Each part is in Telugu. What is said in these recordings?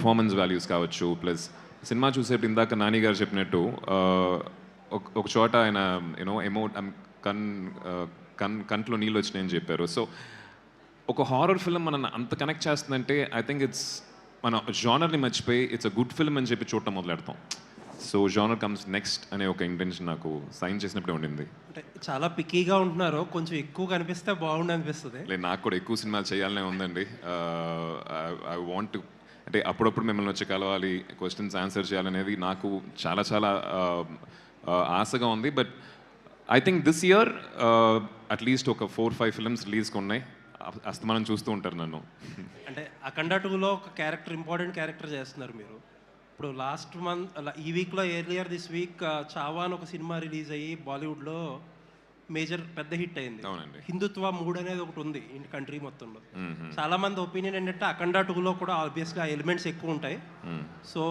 పర్ఫార్మెన్స్ వాల్యూస్ కావచ్చు, ప్లస్ సినిమా చూసేప్పుడు ఇందాక నాని గారు చెప్పినట్టు ఒక చోట ఆయన కన్ కంట్లో నీళ్ళు వచ్చినాయని చెప్పారు. సో ఒక హారర్ ఫిల్మ్ మనం అంత కనెక్ట్ చేస్తుందంటే ఐ థింక్ ఇట్స్ మన జానర్ని మర్చిపోయి ఇట్స్ అ గుడ్ ఫిల్మ్ అని చెప్పి చూడటం మొదలెడతాం. సో జానర్ కమ్స్ నెక్స్ట్ అనే ఒక ఇంటెన్షన్ నాకు సైన్ చేసినప్పుడే ఉండింది. అంటే చాలా పిక్కీగా ఉంటున్నారు, కొంచెం ఎక్కువ కనిపిస్తే బాగుండు అనిపిస్తుంది. లేదు, నాకు కూడా ఎక్కువ సినిమాలు చేయాలనే ఉందండి. ఐ వాంట్ టు, అంటే అప్పుడప్పుడు మిమ్మల్ని వచ్చి కలవాలి, క్వశ్చన్స్ ఆన్సర్ చేయాలనేది నాకు చాలా చాలా ఆశగా ఉంది. But I think this year at least ఒక 4-5 ఫిల్మ్స్ రిలీజ్కి ఉన్నాయి. అస్తమానం చూస్తూ ఉంటారు నన్ను. అంటే అఖండ 2లో ఒక క్యారెక్టర్, ఇంపార్టెంట్ క్యారెక్టర్ చేస్తున్నారు మీరు. ఇప్పుడు లాస్ట్ మంత్ ఈ వీక్లో ఎర్లియర్ దిస్ వీక్ చావా అని ఒక సినిమా రిలీజ్ అయ్యి బాలీవుడ్లో మేజర్ పెద్ద హిట్ అయింది. హిందుత్వ మూడ్ అనేది ఒకటి ఉంది కంట్రీ మొత్తంలో. చాలా మంది ఒపీనియన్ ఏంటంటే అఖండ 2లో కూడా ఆబ్వియస్గా ఎలిమెంట్స్ ఎక్కువ ఉంటాయి. So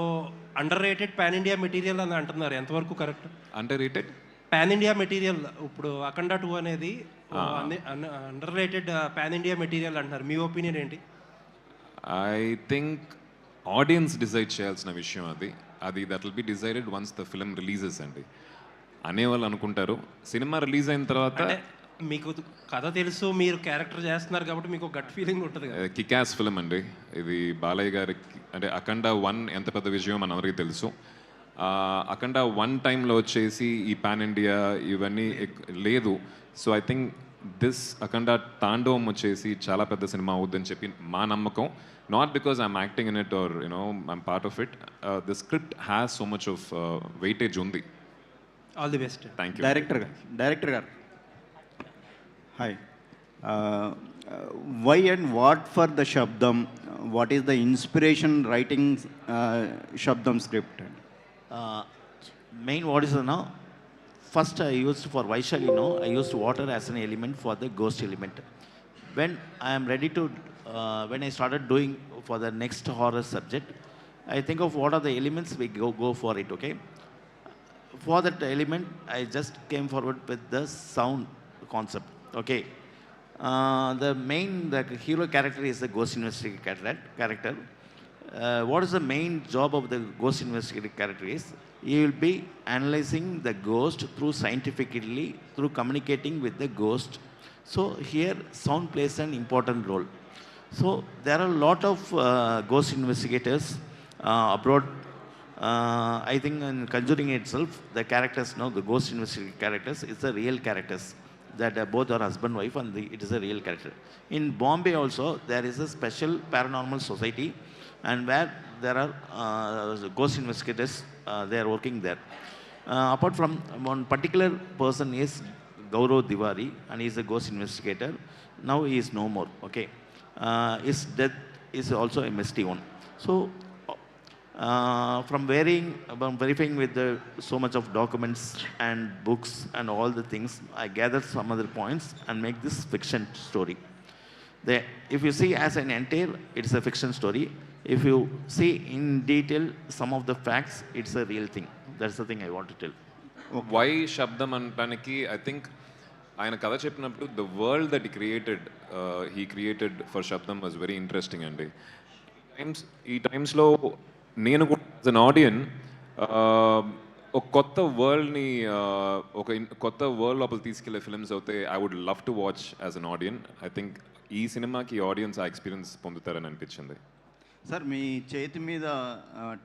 under rated pan India material అని అంటున్నారు, ఎంతవరకు correct? Under rated pan India material, ఇప్పుడు అఖండ 2 అనేది under rated pan India material అంటున్నారు, మీ ఒపీనియన్ ఏంటి? ఐ థింక్ ఆడియన్స్ డిసైడ్ చేయాల్సిన విషయం అది that will be decided once the film releases అండి. అనేవాళ్ళు అనుకుంటారు సినిమా రిలీజ్ అయిన తర్వాత. మీకు కథ తెలుసు, మీరు క్యారెక్టర్ చేస్తున్నారు కాబట్టి మీకు గట్ ఫీలింగ్ ఉంటుంది. కికాస్ ఫిల్మ్ అండి ఇది. బాలయ్య గారికి అంటే అఖండ 1 ఎంత పెద్ద విజయం మన అందరికీ తెలుసు. అఖండ 1 టైంలో వచ్చేసి ఈ పాన్ ఇండియా ఇవన్నీ లేదు. So I think this Akhanda Thaandavam వచ్చేసి చాలా పెద్ద సినిమా అవుద్దని చెప్పి మా నమ్మకం. Not because I'm acting in it or I'm part of it. The script has so much of weightage ఉంది. All the best. Thank you. Director garu hi. Why and what for the Sabdham? What is the inspiration writing Sabdham script? Main what is now, first I used for Vaishali, I used water as an element for the ghost element. When I am ready to, when I started doing for the next horror subject, I think of what are the elements, we go for it, okay? For that element, I just came forward with the sound concept, okay? The hero character is the ghost investigator character. What is the main job of the ghost investigator character is, he will be analyzing the ghost through scientifically, through communicating with the ghost. So here sound plays an important role. So there are a lot of ghost investigators abroad. I think in Conjuring itself, the characters now, the ghost investigator characters, it's the real characters that both are husband wife, and it is a real character. In Bombay also there is a special paranormal society, and where there are ghost investigators, they are working there. Apart from one particular person is Gaurav Tiwari, and he is a ghost investigator. Now he is no more, okay? His death is also a misty one. So from verifying with so much of documents and books and all the things, I gathered some other points and make this fiction story. If you see as an entire, it's a fiction story. If you see in detail some of the facts, it's a real thing. That's the thing I want to tell. Why Sabdham అనడానికి ఐ థింక్ ఆయన కథ చెప్పినప్పుడు the world that he created for Sabdham was very interesting అండి. ఈ టైమ్స్లో నేను కూడా యాజ్ అన్ ఆడియన్ ఒక కొత్త వరల్డ్ని కొత్త వరల్డ్ లోపల తీసుకెళ్లే ఫిల్మ్స్ అయితే I would love to watch as an audience. I think ఈ సినిమాకి ఆడియన్స్ ఆ ఎక్స్పీరియన్స్ పొందుతారని అనిపించింది. సార్, మీ చేతి మీద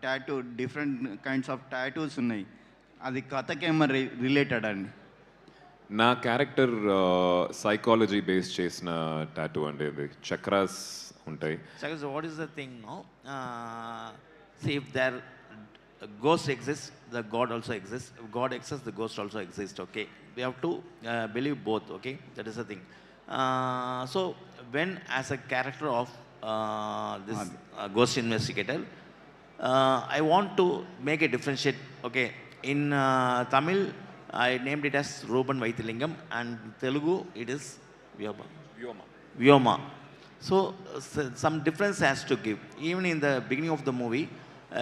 tattoo, different kinds of tattoos ఉన్నాయి, అది కథకేమో రిలేటెడ్ అండి? నా క్యారెక్టర్ సైకాలజీ బేస్ చేసిన టాటూ అండి. అది చక్రాస్ ఉంటాయి. So what is the thing now? See, if there ghost exists, the God also exists. If God exists, the ghost also exists, okay? We have to believe both, okay? That is the thing. So when as a character of this ghost investigator, I want to make a differentiate, okay? In Tamil, I named it as Ruban Vaithilingam, and Telugu it is Vyoma. So some difference has to give. Even in the beginning of the movie,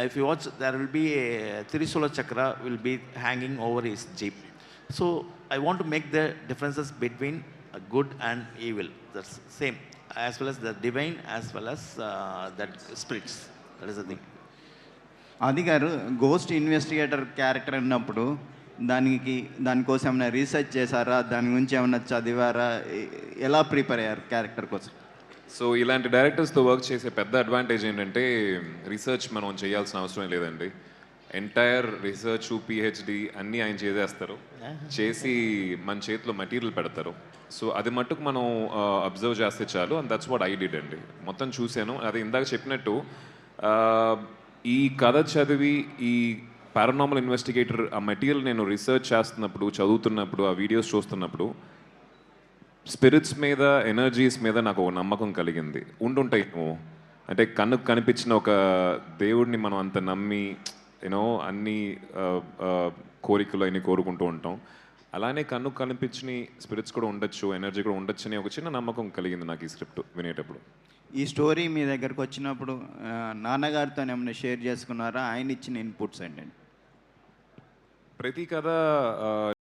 if you watch, there will be a Trisula Chakra will be hanging over his jeep. So I want to make the differences between good and evil. That's same, as well as the divine, as well as that spirits. That is the thing. ఆది గారు గోస్ట్ ఇన్వెస్టిగేటర్ క్యారెక్టర్ అన్నప్పుడు దానికోసం ఏమైనా రీసెర్చ్ చేశారా, దాని గురించి ఏమైనా చదివారా, ఎలా ప్రిపేర్ అయ్యారు క్యారెక్టర్ కోసం? సో ఇలాంటి డైరెక్టర్స్తో వర్క్ చేసే పెద్ద అడ్వాంటేజ్ ఏంటంటే రీసెర్చ్ మనం చేయాల్సిన అవసరం లేదండి. ఎంటైర్ రీసెర్చ్ పిహెచ్డి అన్నీ ఆయన చేసేస్తారు, చేసి మన చేతిలో మెటీరియల్ పెడతారు. సో అది మట్టుకు మనం అబ్జర్వ్ చేస్తే చాలు, and that's what I did అండి. మొత్తం చూశాను. అది ఇందాక చెప్పినట్టు ఈ కథ చదివి ఈ పారానార్మల్ ఇన్వెస్టిగేటర్ ఆ మెటీరియల్ నేను రీసెర్చ్ చేస్తున్నప్పుడు, చదువుతున్నప్పుడు, ఆ వీడియోస్ చూస్తున్నప్పుడు స్పిరిట్స్ మీద, ఎనర్జీస్ మీద నాకు ఒక నమ్మకం కలిగింది. ఉండుంటాయి అంటే కన్నుకు కనిపించిన ఒక దేవుడిని మనం అంత నమ్మి యూనో అన్ని కోరికలు అన్ని కోరుకుంటూ ఉంటాం. అలానే కన్నుకు కనిపించిన స్పిరిట్స్ కూడా ఉండొచ్చు, ఎనర్జీ కూడా ఉండొచ్చు అని ఒక చిన్న నమ్మకం కలిగింది నాకు ఈ స్క్రిప్ట్ వినేటప్పుడు. ఈ స్టోరీ మీ దగ్గరకు వచ్చినప్పుడు నాన్నగారితో ఏమైనా షేర్ చేసుకున్నారా? ఆయన ఇచ్చిన ఇన్పుట్స్ ఏంటండి? ప్రతి కథ